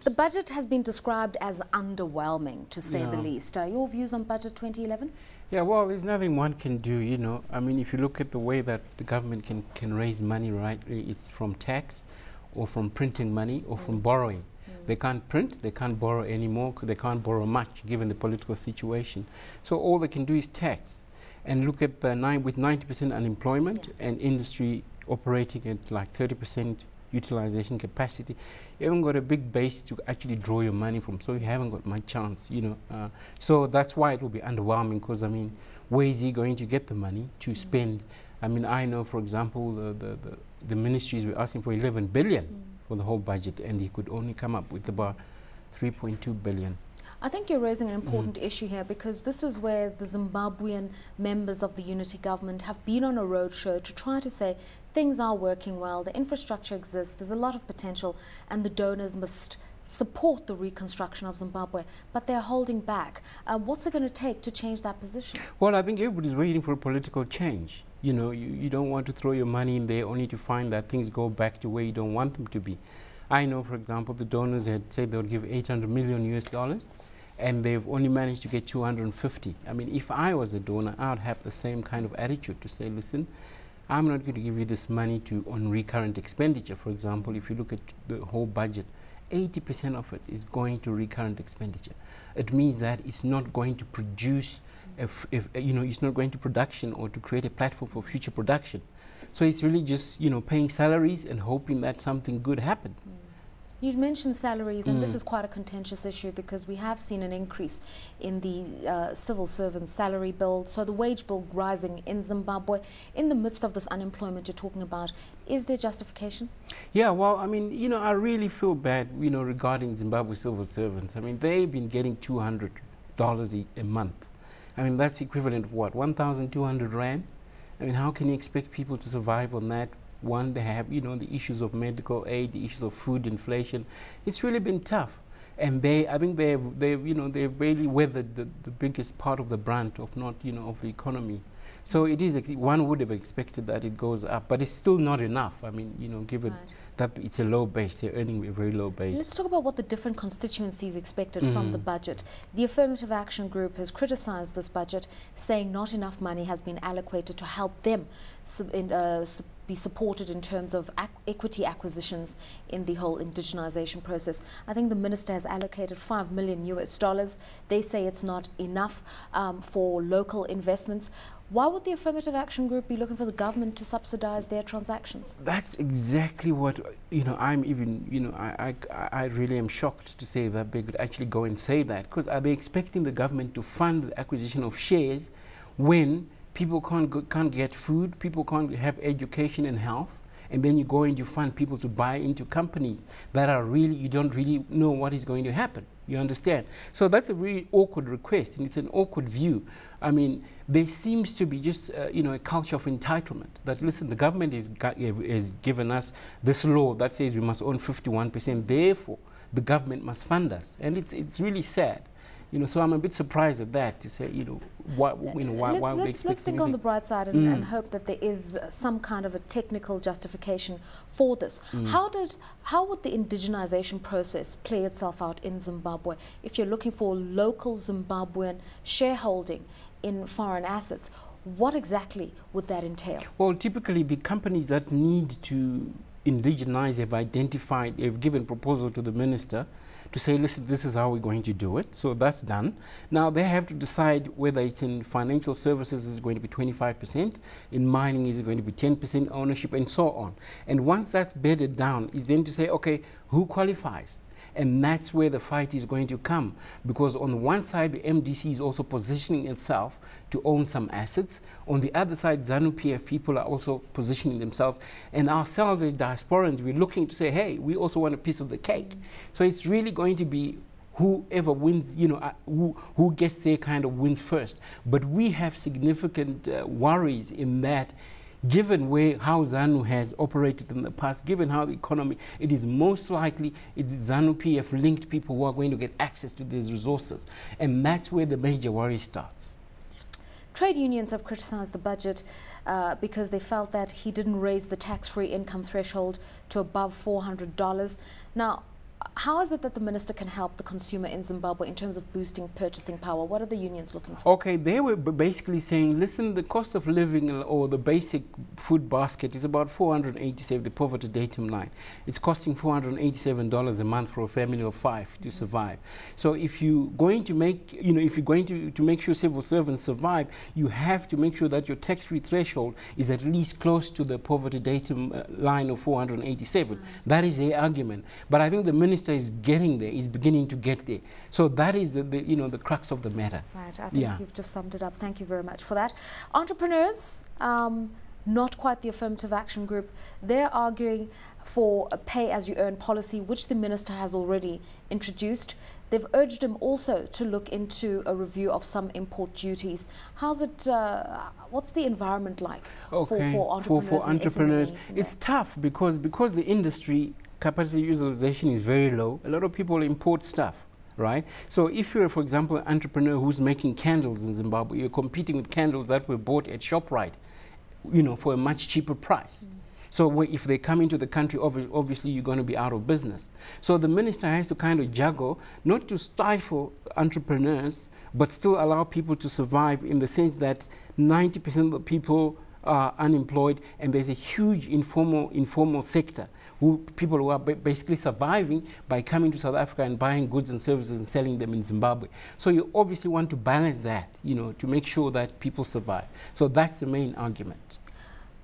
The budget has been described as underwhelming, to say the least. Your views on Budget 2011? Yeah, well, there's nothing one can do, you know. I mean, if you look at the way that the government can raise money, right, it's from tax or from printing money or from borrowing. They can't print, they can't borrow anymore, they can't borrow much given the political situation. So all they can do is tax. And look at the with 90% unemployment and industry operating at like 30% utilization capacity, you haven't got a big base to actually draw your money from, so you haven't got much chance, you know. So that's why it will be underwhelming, because I mean, where is he going to get the money to spend? I mean, I know, for example, the ministries were asking for 11 billion for the whole budget, and he could only come up with about 3.2 billion. I think you're raising an important issue here, because this is where the Zimbabwean members of the unity government have been on a roadshow to try to say things are working well, the infrastructure exists, there's a lot of potential, and the donors must support the reconstruction of Zimbabwe, but they're holding back. What's it going to take to change that position? Well, I think everybody's waiting for a political change. You know, you don't want to throw your money in there only to find that things go back to where you don't want them to be. I know, for example, the donors had said they would give $800 million US, and they've only managed to get 250. I mean, if I was a donor, I would have the same kind of attitude to say, listen, I'm not going to give you this money on recurrent expenditure. For example, if you look at the whole budget, 80% of it is going to recurrent expenditure. It means that it's not going to produce, you know, it's not going to production or to create a platform for future production. So it's really just, you know, paying salaries and hoping that something good happens. You've mentioned salaries, and this is quite a contentious issue, because we have seen an increase in the civil servant salary bill, so the wage bill rising in Zimbabwe. In the midst of this unemployment you're talking about, is there justification? Yeah, well, I mean, you know, I really feel bad, you know, regarding Zimbabwe civil servants. I mean, they've been getting $200 a month. I mean, that's equivalent of what, 1,200 Rand? I mean, how can you expect people to survive on that? One, they have, you know, the issues of medical aid, the issues of food inflation. It's really been tough. And I think they've you know, they've really weathered the biggest part of the brunt of not, you know, of the economy. So it is, one would have expected that it goes up, but it's still not enough. I mean, you know, given that it's a low base, they're earning a very low base. Let's talk about what the different constituencies expected from the budget. The Affirmative Action Group has criticized this budget, saying not enough money has been allocated to help them be supported in terms of equity acquisitions in the whole indigenization process. I think the minister has allocated $5 million US. They say it's not enough for local investments. Why would the Affirmative Action Group be looking for the government to subsidize their transactions? That's exactly what, you know, I'm even, you know, I really am shocked to say that they could actually go and say that, because are they expecting the government to fund the acquisition of shares when people can't get food, people can't have education and health, and then you go and you fund people to buy into companies that are really, you don't really know what is going to happen. You understand? So that's a really awkward request, and it's an awkward view. I mean, there seems to be just, you know, a culture of entitlement that, listen, the government has given us this law that says we must own 51%, therefore the government must fund us. And it's really sad. You know, so I'm a bit surprised at that, to say, you know, why let's think on the bright side and hope that there is some kind of a technical justification for this. How would the indigenization process play itself out in Zimbabwe if you're looking for local Zimbabwean shareholding in foreign assets? What exactly would that entail? Well, typically the companies that need to indigenize have identified, they've given proposal to the minister to say, listen, this is how we're going to do it. So that's done. Now they have to decide whether it's in financial services is going to be 25%, in mining is going to be 10% ownership, and so on. And once that's bedded down, is then to say, okay, who qualifies? And that's where the fight is going to come, because on one side the MDC is also positioning itself to own some assets. On the other side, ZANU-PF people are also positioning themselves, and ourselves as diasporans, we're looking to say, hey, we also want a piece of the cake. So it's really going to be whoever wins, you know, who gets their kind of wins first. But we have significant worries in that, given how ZANU has operated in the past, given how the economy, it is most likely it's ZANU-PF linked people who are going to get access to these resources. And that's where the major worry starts. Trade unions have criticized the budget because they felt that he didn't raise the tax-free income threshold to above $400. Now, how is it that the minister can help the consumer in Zimbabwe in terms of boosting purchasing power? What are the unions looking for? Okay, they were basically saying, listen, the cost of living or the basic food basket is about 487, the poverty datum line. It's costing $487 a month for a family of 5 to survive. So if you're going to make, if you're going to make sure civil servants survive, you have to make sure that your tax-free threshold is at least close to the poverty datum line of 487. That is the argument. But I think the minister is getting there, is beginning to get there. So that is the crux of the matter. Right, I think you've just summed it up. Thank you very much for that. Entrepreneurs, not quite the affirmative action group, they're arguing for a pay-as-you-earn policy, which the minister has already introduced. They've urged him also to look into a review of some import duties. How's it, what's the environment like for entrepreneurs? For entrepreneurs, it's tough because the industry capacity utilization is very low. A lot of people import stuff, right? So if you're, for example, an entrepreneur who's making candles in Zimbabwe, you're competing with candles that were bought at ShopRite, for a much cheaper price. So if they come into the country, obviously you're going to be out of business. So the minister has to kind of juggle, not to stifle entrepreneurs, but still allow people to survive, in the sense that 90% of the people are unemployed, and there's a huge informal sector, people who are basically surviving by coming to South Africa and buying goods and services and selling them in Zimbabwe. So you obviously want to balance that, to make sure that people survive. So that's the main argument.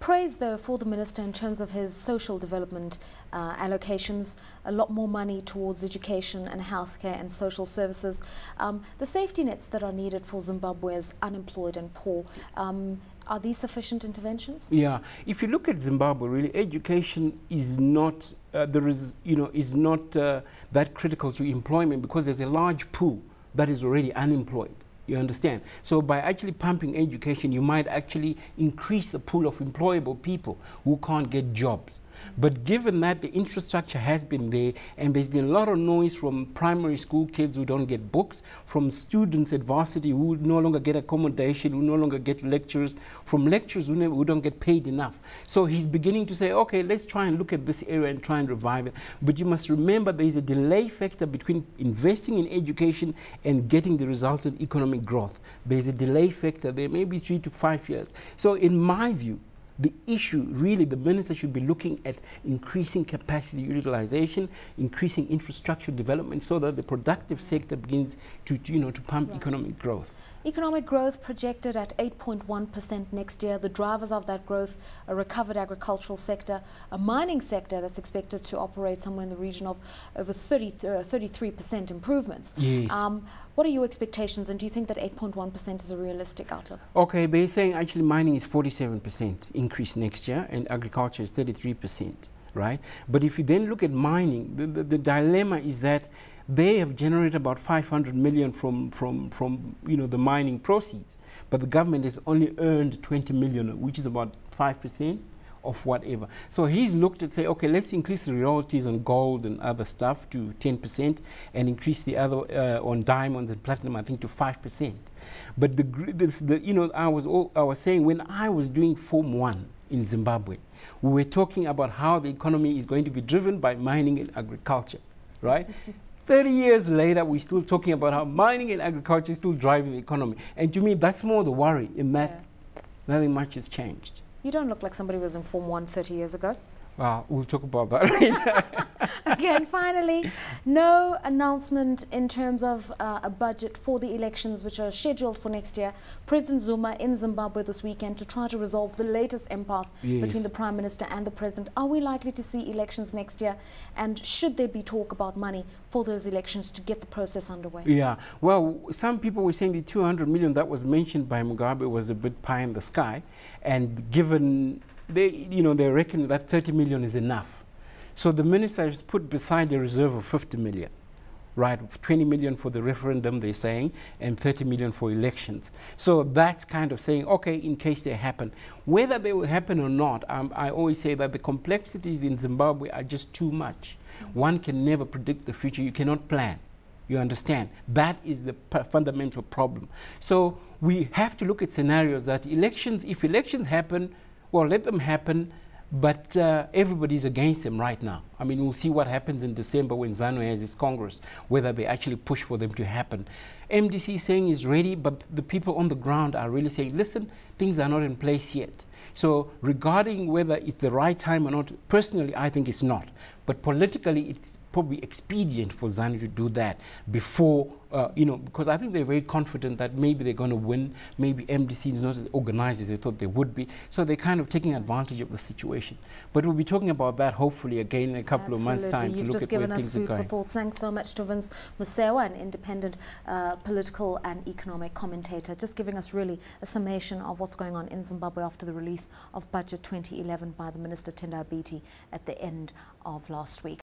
Praise, though, for the minister in terms of his social development allocations, a lot more money towards education and healthcare and social services. The safety nets that are needed for Zimbabwe's unemployed and poor, are these sufficient interventions? Yeah, if you look at Zimbabwe, really, education is not is not that critical to employment, because there's a large pool that is already unemployed. You understand? So by actually pumping education, you might actually increase the pool of employable people who can't get jobs. But given that the infrastructure has been there, and there's been a lot of noise from primary school kids who don't get books, from students at varsity who no longer get accommodation, who no longer get lecturers, from lecturers who don't get paid enough. So he's beginning to say, okay, let's try and look at this area and try and revive it. But you must remember there is a delay factor between investing in education and getting the resultant economic growth. There's a delay factor. There may be 3 to 5 years. So in my view, the issue, really, the minister should be looking at increasing capacity utilization, increasing infrastructure development, so that the productive sector begins to pump economic growth. Economic growth projected at 8.1% next year. The drivers of that growth, a recovered agricultural sector, a mining sector that's expected to operate somewhere in the region of over 33% improvements. Yes. What are your expectations, and do you think that 8.1% is a realistic outlook? Okay, they're saying actually mining is 47% increase next year, and agriculture is 33%, right? But if you then look at mining, the dilemma is that they have generated about 500 million from the mining proceeds, but the government has only earned 20 million, which is about 5% of whatever. So he's looked at, say, okay, let's increase the royalties on gold and other stuff to 10%, and increase the other on diamonds and platinum, I think, to 5%. But I was saying, when I was doing Form 1 in Zimbabwe, we were talking about how the economy is going to be driven by mining and agriculture, right? 30 years later, we're still talking about how mining and agriculture is still driving the economy. And to me, that's more the worry, in that nothing much has changed. You don't look like somebody who was in Form 1 30 years ago. Well, we'll talk about that later. Again, finally, no announcement in terms of a budget for the elections, which are scheduled for next year. President Zuma in Zimbabwe this weekend to try to resolve the latest impasse between the Prime Minister and the President. Are we likely to see elections next year? And should there be talk about money for those elections to get the process underway? Yeah, well, some people were saying the 200 million that was mentioned by Mugabe was a bit pie in the sky. And given they reckon that 30 million is enough. So the minister has put beside a reserve of 50 million, right? 20 million for the referendum, they're saying, and 30 million for elections. So that's kind of saying, okay, in case they happen. Whether they will happen or not, I always say that the complexities in Zimbabwe are just too much. One can never predict the future. You cannot plan. You understand? That is the fundamental problem. So we have to look at scenarios that if elections happen, well, let them happen, But everybody's against him right now. I mean, we'll see what happens in December when ZANU has its Congress, whether they actually push for them to happen. MDC is saying he's ready, but the people on the ground are really saying, listen, things are not in place yet. So regarding whether it's the right time or not, personally, I think it's not. But politically, it's probably expedient for ZANU to do that before, you know, because I think they're very confident that maybe they're going to win. Maybe MDC is not as organized as they thought they would be. So they're kind of taking advantage of the situation. But we'll be talking about that hopefully again in a couple of months' time. You've just given us food for thought. Thanks so much to Vince Musewe, an independent political and economic commentator, just giving us really a summation of what's going on in Zimbabwe after the release of Budget 2011 by the Minister Tendai Biti at the end of last week.